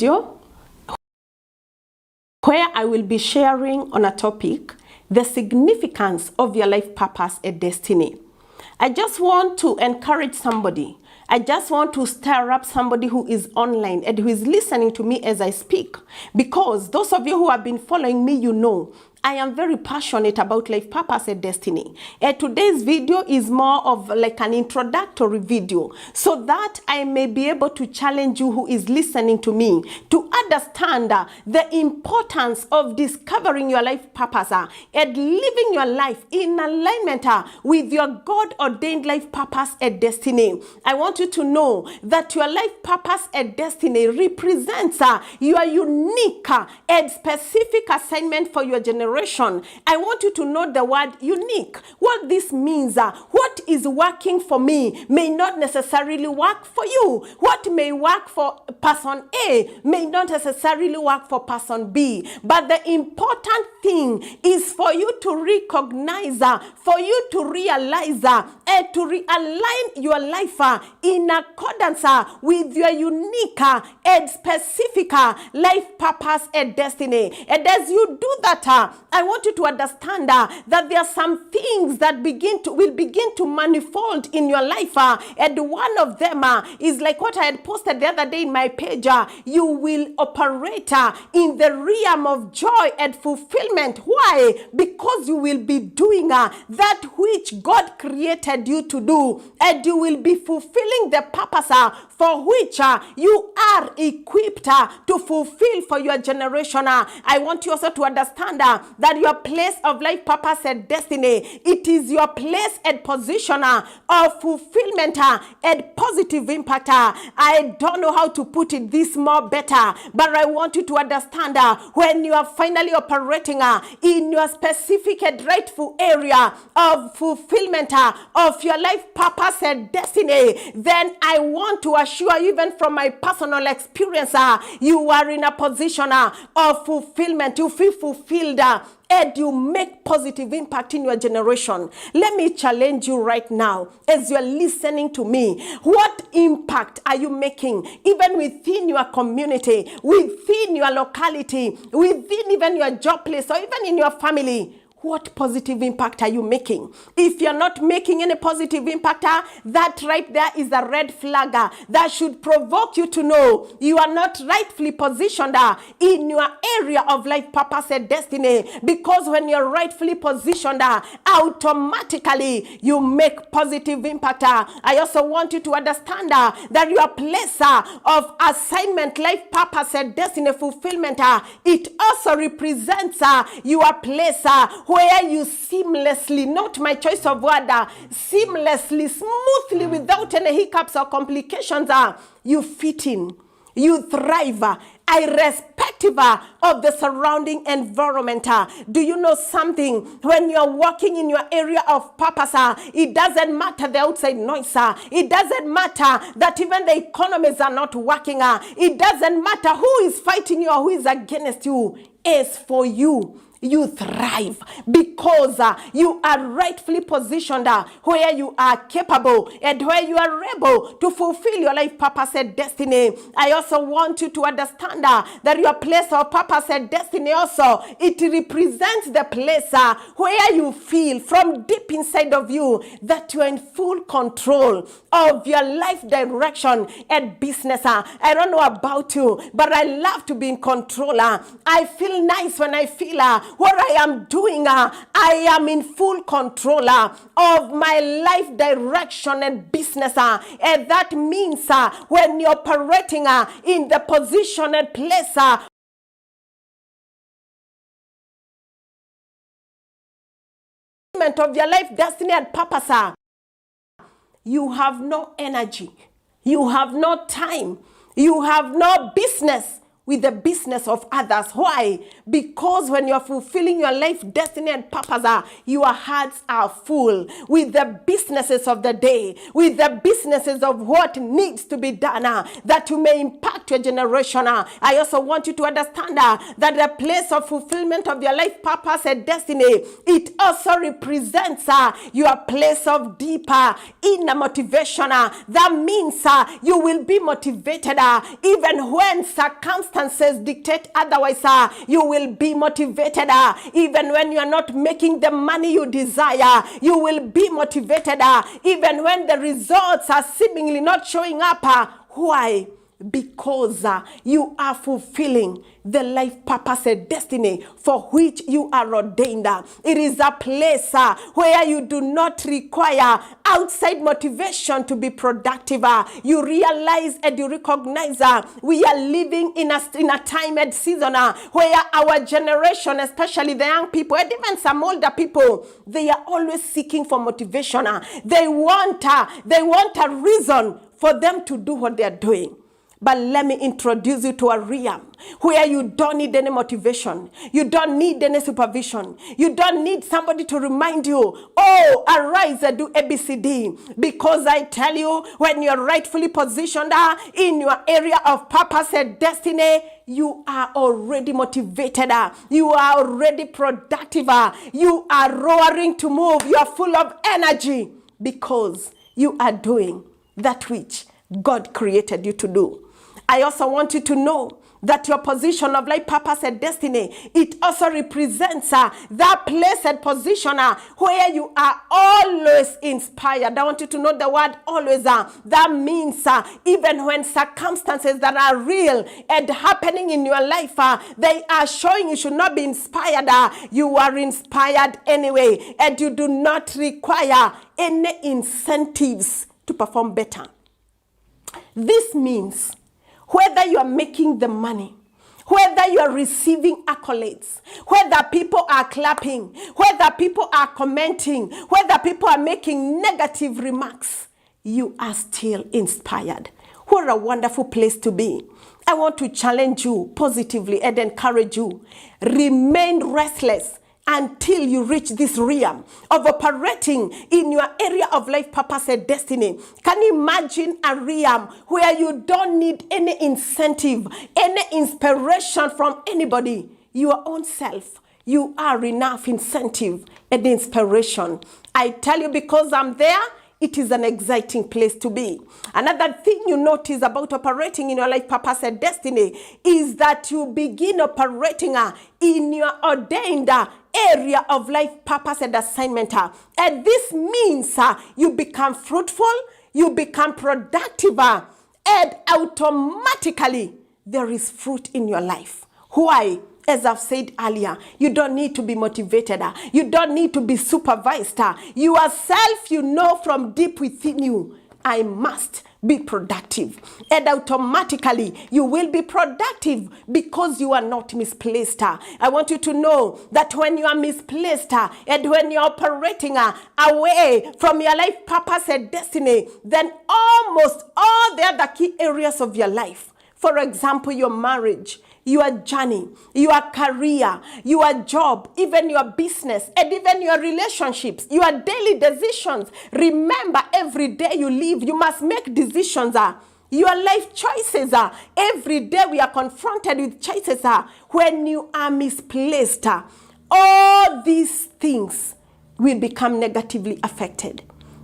video where I will be sharing on a topic, the significance of your life purpose and destiny. I just want to encourage somebody. I just want to stir up somebody who is online and who is listening to me as I speak. Because those of you who have been following me, you know, I am very passionate about life purpose and destiny. And today's video is more of like an introductory video so that I may be able to challenge you who is listening to me to understand the importance of discovering your life purpose and living your life in alignment with your God-ordained life purpose and destiny. I want you to know that your life purpose and destiny represents your unique and specific assignment for your generation. I want you to know the word unique. What this means, what is working for me may not necessarily work for you. What may work for person A may not necessarily work for person B. But the important thing is for you to recognize, for you to realize, and to realign your life in accordance with your unique and specific life purpose and destiny. And as you do that, I want you to understand that there are some things that will begin to manifold in your life, and one of them is like what I had posted the other day in my page. You will operate in the realm of joy and fulfillment. Why? Because you will be doing that which God created you to do, and you will be fulfilling the purpose for which you are equipped to fulfill for your generation. I want you also to understand that your place of life purpose and destiny, it is your place and position of fulfillment and positive impact. I don't know how to put it this more better, but I want you to understand when you are finally operating in your specific and rightful area of fulfillment of your life purpose and destiny, then I want to assure you, even from my personal experience, you are in a position of fulfillment. You feel fulfilled and you make positive impact in your generation. Let me challenge you right now as you're listening to me. What impact are you making even within your community, within your locality, within even your job place, or even in your family? What positive impact are you making? If you're not making any positive impact, that right there is a red flag that should provoke you to know you are not rightfully positioned in your area of life purpose and destiny. Because when you're rightfully positioned, automatically you make positive impact. I also want you to understand that your place of assignment, life purpose and destiny fulfillment, it also represents your place where you seamlessly, not my choice of word, seamlessly, smoothly, without any hiccups or complications, you fit in, you thrive, irrespective of the surrounding environment. Do you know something? When you're working in your area of purpose, it doesn't matter the outside noise. It doesn't matter that even the economies are not working. It doesn't matter who is fighting you or who is against you. As for you, you thrive because you are rightfully positioned where you are capable and where you are able to fulfill your life purpose and destiny. I also want you to understand that your place of purpose and destiny also, it represents the place where you feel from deep inside of you that you are in full control of your life direction and business. I don't know about you, but I love to be in control. I feel nice when I feel what I am doing, I am in full control of my life direction and business. And that means when you're operating in the position and place of your life destiny and purpose, you have no energy, you have no time, you have no business with the business of others. Why? Because when you're fulfilling your life destiny and purpose, your hearts are full with the businesses of the day, with the businesses of what needs to be done, that you may impact impact your generation. I also want you to understand that the place of fulfillment of your life purpose and destiny, it also represents your place of deeper inner motivation. That means you will be motivated even when circumstances dictate otherwise. You will be motivated even when you are not making the money you desire. You will be motivated even when the results are seemingly not showing up. Why? Because you are fulfilling the life purpose and destiny for which you are ordained. It is a place where you do not require outside motivation to be productive. You realize and you recognize we are living in a time and season where our generation, especially the young people and even some older people, they are always seeking for motivation. They want a reason for them to do what they are doing. But let me introduce you to a realm where you don't need any motivation. You don't need any supervision. You don't need somebody to remind you, oh, arise and do ABCD. Because I tell you, when you're rightfully positioned in your area of purpose and destiny, you are already motivated. You are already productive. You are roaring to move. You are full of energy because you are doing that which God created you to do. I also want you to know that your position of life, purpose, and destiny, it also represents that place and position where you are always inspired. I want you to know the word always. That means even when circumstances that are real and happening in your life, they are showing you should not be inspired. You are inspired anyway, and you do not require any incentives to perform better. This means whether you are making the money, whether you are receiving accolades, whether people are clapping, whether people are commenting, whether people are making negative remarks, you are still inspired. What a wonderful place to be. I want to challenge you positively and encourage you. Remain restless until you reach this realm of operating in your area of life, purpose, and destiny. Can you imagine a realm where you don't need any incentive, any inspiration from anybody? Your own self. You are enough incentive and inspiration. I tell you, because I'm there, it is an exciting place to be. Another thing you notice about operating in your life, purpose, and destiny is that you begin operating in your ordained area of life, purpose, and assignment. And this means you become fruitful, you become productive, and automatically there is fruit in your life. Why? As I've said earlier, you don't need to be motivated. You don't need to be supervised. Yourself, you know from deep within you, I must be productive. And automatically, you will be productive because you are not misplaced. I want you to know that when you are misplaced and when you are operating away from your life, purpose, and destiny, then almost all the other key areas of your life, for example, your marriage, your journey, your career, your job, even your business, and even your relationships, your daily decisions. Remember, every day you live, you must make decisions. Your life choices. Every day we are confronted with choices. When you are misplaced, all these things will become negatively affected.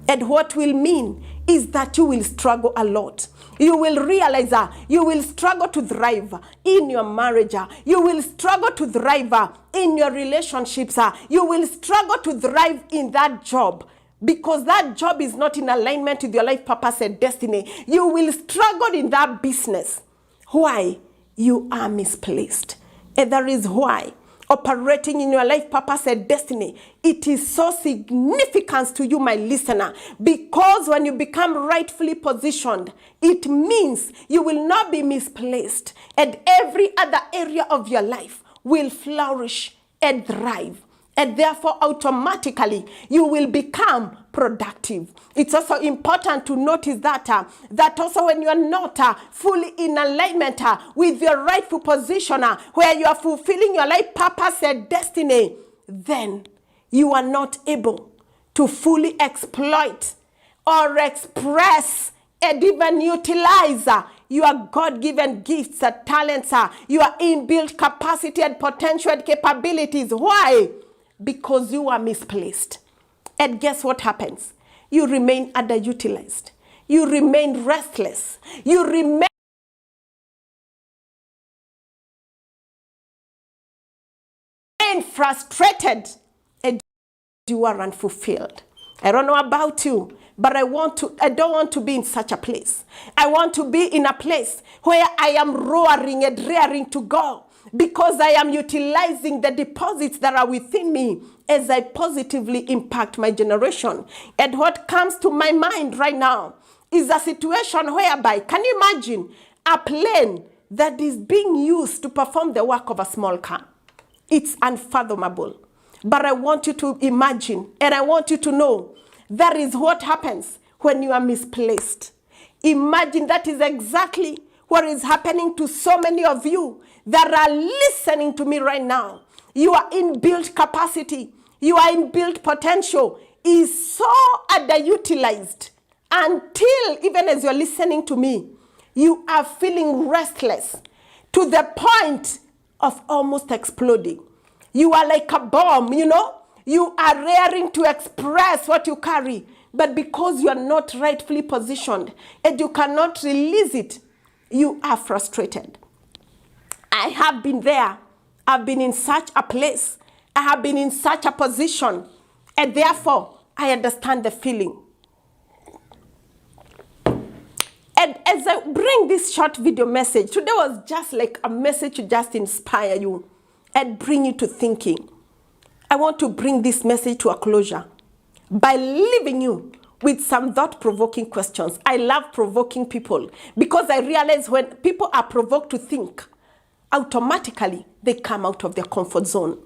And what will mean is that you will struggle a lot. You will realize you will struggle to thrive in your marriage. You will struggle to thrive in your relationships. You will struggle to thrive in that job because that job is not in alignment with your life, purpose, and destiny. You will struggle in that business. Why? You are misplaced. And that is why operating in your life, purpose, and destiny, it is so significant to you, my listener, because when you become rightfully positioned, it means you will not be misplaced, and every other area of your life will flourish and thrive. And therefore, automatically, you will become productive. It's also important to notice that also when you are not fully in alignment with your rightful position, where you are fulfilling your life, purpose, and destiny, then you are not able to fully exploit or express and even utilize your God-given gifts and talents are, your inbuilt capacity and potential and capabilities. Why? Because you are misplaced. And guess what happens? You remain underutilized. You remain restless. You remain frustrated, and you are unfulfilled. I don't know about you, but I don't want to be in such a place. I want to be in a place where I am roaring and raring to go, because I am utilizing the deposits that are within me as I positively impact my generation. And what comes to my mind right now is a situation whereby, can you imagine a plane that is being used to perform the work of a small car? It's unfathomable. But I want you to imagine, and I want you to know, that is what happens when you are misplaced. Imagine that is exactly what is happening to so many of you that are listening to me right now. Your inbuilt capacity, your inbuilt potential is so underutilized until, even as you're listening to me, you are feeling restless to the point of almost exploding. You are like a bomb, you know. You are raring to express what you carry, but because you are not rightfully positioned and you cannot release it, you are frustrated. I have been there. I've been in such a place. I have been in such a position, and therefore I understand the feeling. And as I bring this short video message, today was just like a message to just inspire you and bring you to thinking. I want to bring this message to a closure by leaving you with some thought-provoking questions. I love provoking people because I realize when people are provoked to think, automatically they come out of their comfort zone.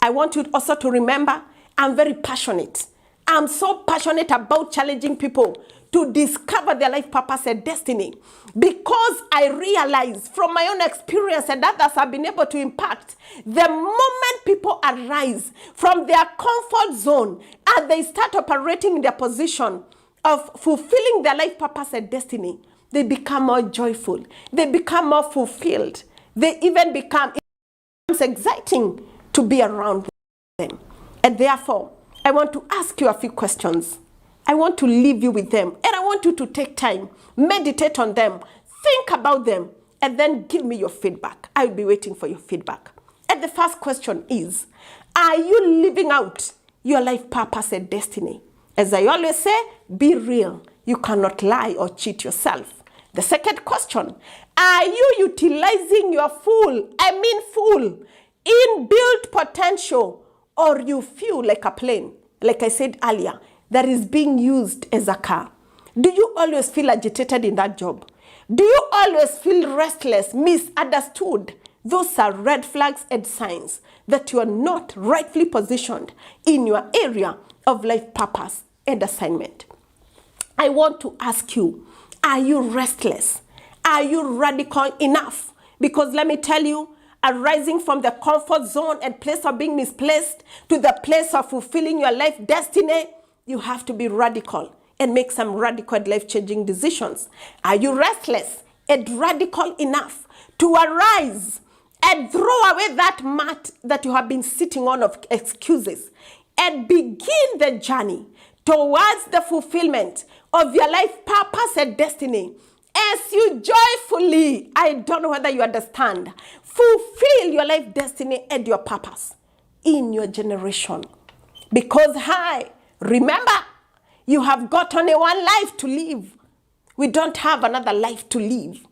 I want you also to remember, I'm very passionate. I'm so passionate about challenging people to discover their life purpose and destiny, because I realize from my own experience and others have been able to impact, the moment people arise from their comfort zone and they start operating in their position of fulfilling their life purpose and destiny, they become more joyful, they become more fulfilled, they even become exciting to be around them. And therefore, I want to ask you a few questions. I want to leave you with them, and I want you to take time, meditate on them, think about them, and then give me your feedback. I'll be waiting for your feedback. And the first question is, are you living out your life purpose and destiny? As I always say, be real. You cannot lie or cheat yourself. The second question, are you utilizing your full inbuilt potential, or you feel like a plane, like I said earlier, that is being used as a car? Do you always feel agitated in that job? Do you always feel restless, misunderstood? Those are red flags and signs that you are not rightfully positioned in your area of life purpose and assignment. I want to ask you, are you restless? Are you radical enough? Because let me tell you, arising from the comfort zone and place of being misplaced to the place of fulfilling your life destiny, you have to be radical and make some radical and life-changing decisions. Are you restless and radical enough to arise and throw away that mat that you have been sitting on of excuses and begin the journey towards the fulfillment of your life purpose and destiny as you joyfully, I don't know whether you understand, fulfill your life destiny and your purpose in your generation? Because remember, you have got only one life to live. We don't have another life to live.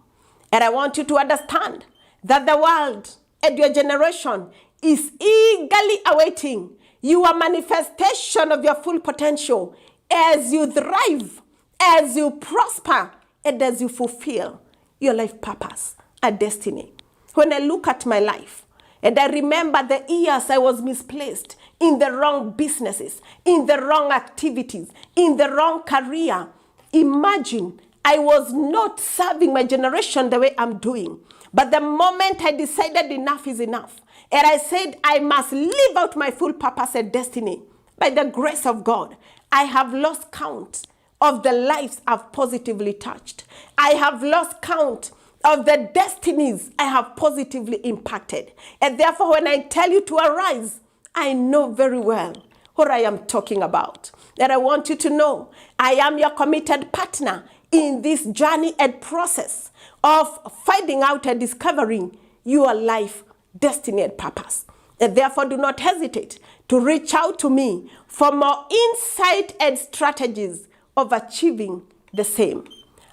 And I want you to understand that the world and your generation is eagerly awaiting your manifestation of your full potential as you thrive, as you prosper, and as you fulfill your life purpose and destiny. When I look at my life, and I remember the years I was misplaced in the wrong businesses, in the wrong activities, in the wrong career. Imagine I was not serving my generation the way I'm doing. But the moment I decided enough is enough, and I said I must live out my full purpose and destiny, by the grace of God, I have lost count of the lives I've positively touched. I have lost count of the destinies I have positively impacted. And therefore, when I tell you to arise, I know very well what I am talking about. And I want you to know, I am your committed partner in this journey and process of finding out and discovering your life, destiny, and purpose. And therefore, do not hesitate to reach out to me for more insight and strategies of achieving the same.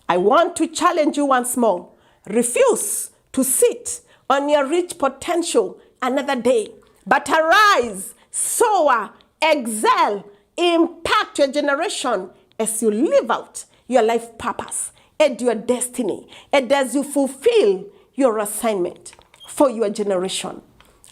I want to challenge you once more. Refuse to sit on your rich potential another day, but arise, soar, excel, impact your generation as you live out your life purpose and your destiny, and as you fulfill your assignment for your generation.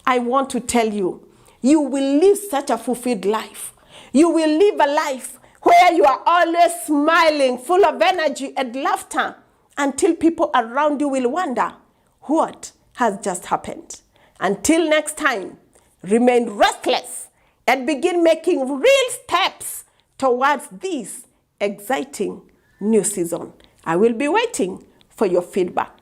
I want to tell you, you will live such a fulfilled life. You will live a life where you are always smiling, full of energy and laughter, until people around you will wonder what has just happened. Until next time, remain restless and begin making real steps towards this exciting new season. I will be waiting for your feedback.